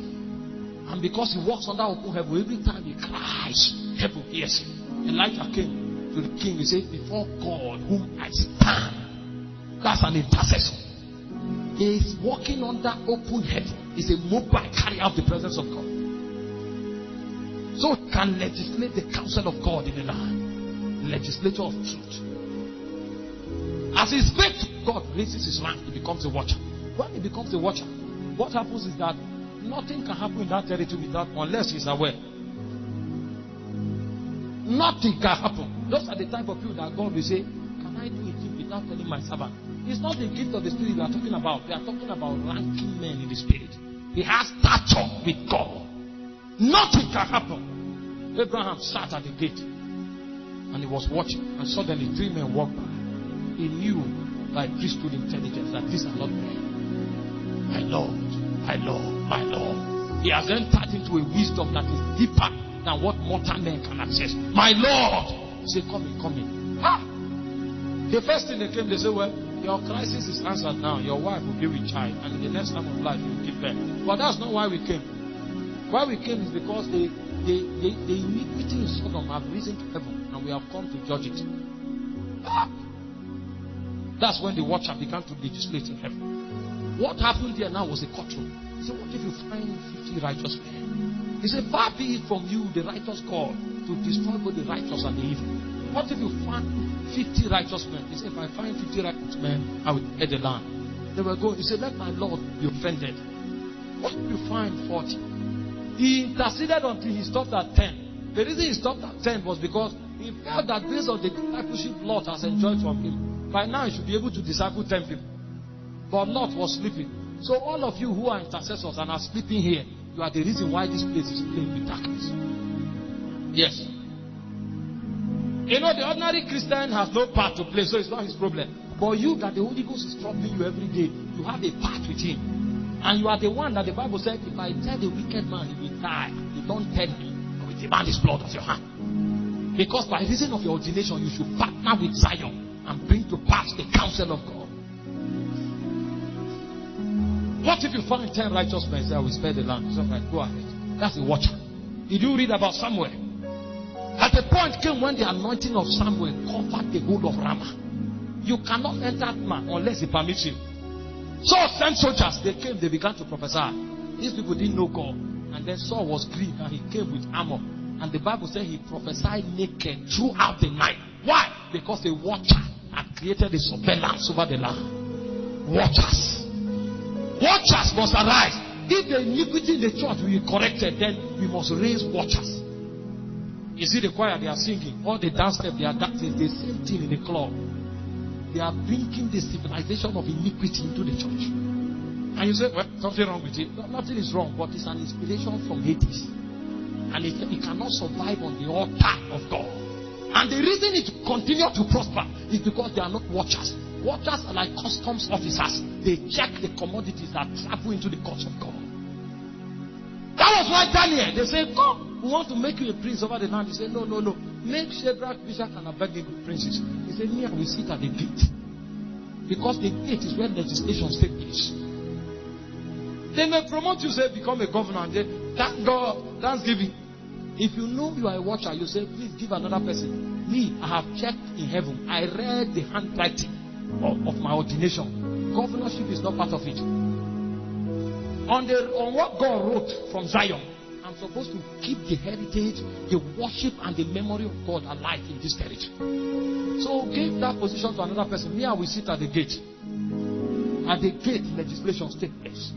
And because he walks under open heaven, every time he cries, heaven hears him. Elijah came to the king. He said, before God whom I stand. That's an intercessor. is walking under open heaven. It's a mobile carrier of the presence of God. So it can legislate the counsel of God in the land. Legislator of truth. As he speaks, God raises his rank. He becomes a watcher. When he becomes a watcher, what happens is that nothing can happen in that territory without, unless he's aware. Nothing can happen. Those are the type of people that God will say, can I do a thing without telling my servant? It's not the gift of the Spirit we are talking about. We are talking about ranking men in the Spirit. He has stature with God. Nothing can happen. Abraham sat at the gate and he was watching, and suddenly 3 men walked by. He knew by priesthood intelligence that these are not men. My Lord, my Lord, my Lord. He has entered into a wisdom that is deeper than what mortal men can access. My Lord. He said, come in, come in. Ah! The first thing they came, they said, well, your crisis is answered now. Your wife will be with child, and in the next time of life you will give birth. But that's not why we came. Why we came is because the iniquity in Sodom have risen to heaven, and we have come to judge it. Ah! That's when the watcher began to legislate in heaven. What happened there now was a courtroom. He said, what if you find 50 righteous men? He said, far be it from you, the righteous God, to destroy both the righteous and the evil. What if you find 50 righteous men? He said, if I find 50 righteous men, I will get the land. They were going. He said, let my Lord be offended. What if you find 40? He interceded until he stopped at 10. The reason he stopped at 10 was because he felt that based on the discipleship Lot has enjoyed from him, by now he should be able to disciple 10 people. But Lot was sleeping. So all of you who are intercessors and are sleeping here, you are the reason why this place is filled with darkness. Yes. You know, the ordinary Christian has no part to play, so it's not his problem. But you, that the Holy Ghost is troubling you every day, you have a part with him. And you are the one that the Bible said, if I tell the wicked man he will die, you don't tell him, I will demand his blood of your hand. Because by reason of your ordination, you should partner with Zion and bring to pass the counsel of God. What if you find 10 righteous men? Say, I will spare the land. So right, go ahead. That's a watcher. Did you read about Samuel? At the point came when the anointing of Samuel covered the whole of Ramah. You cannot enter man unless he permits you. Saul sent soldiers. They came, they began to prophesy. These people didn't know God. And then Saul was grieved and he came with armor. And the Bible said he prophesied naked throughout the night. Why? Because a watcher had created a surveillance over the land. Watchers. Watchers must arise. If the iniquity in the church will be corrected, then we must raise watchers. You see the choir, they are singing. All the dance steps, they are dancing. The same thing in the club. They are bringing the civilization of iniquity into the church. And you say, well, something wrong with it. No, nothing is wrong, but it's an inspiration from Hades. And it cannot survive on the altar of God. And the reason it continue to prosper is because they are not watchers. Watchers are like customs officers. They check the commodities that travel into the courts of God. That was why Daniel, they said, come, we want to make you a prince over the land. He said, no. Make Shadrach, Meshach, and Abednego princes. He said, me, I will sit at the gate. Because the gate is where legislation takes place. They may promote you, say, become a governor, and say, thank God, thanksgiving. If you know you are a watcher, you say, please give another person. Me, I have checked in heaven. I read the handwriting of my ordination. Governorship is not part of it. On what God wrote from Zion, I'm supposed to keep the heritage, the worship, and the memory of God alive in this territory. So give that position to another person. Me, I will sit at the gate. At the gate, legislation takes place.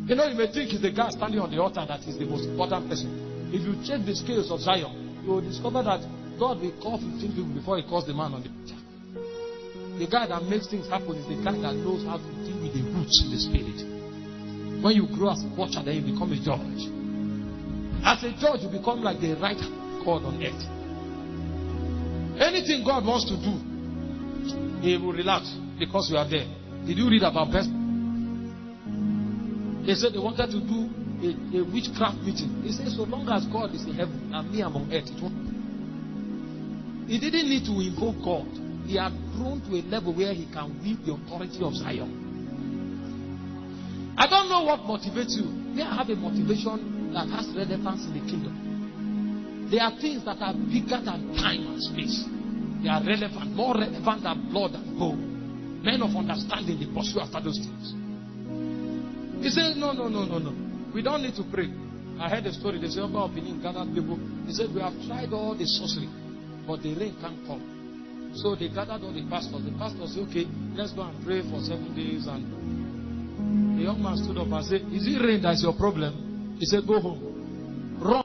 You know, you may think it's the guy standing on the altar that is the most important person. If you check the scales of Zion, you will discover that God will call 15 people before he calls the man on the altar. The guy that makes things happen is the guy that knows how to deal with the roots in the spirit. When you grow as a watcher, then you become a judge. As a judge, you become like the right God on earth. Anything God wants to do, he will relax because you are there. Did you read about best? They said they wanted to do a witchcraft meeting. He said, so long as God is in heaven and me am on earth, it won't. He didn't need to invoke God. He had grown to a level where he can wield the authority of Zion. I don't know what motivates you. Me, I have a motivation that has relevance in the kingdom. There are things that are bigger than time and space. They are relevant, more relevant than blood and bone. Men of understanding, they pursue after those things. He said, no. We don't need to pray. I heard a story. They said, Oba of Benin gathered people. He said, we have tried all the sorcery, but the rain can't come. So they gathered all the pastors. The pastors said, okay, let's go and pray for 7 days. And the young man stood up and said, is it rain that's your problem? He said, go home. Run.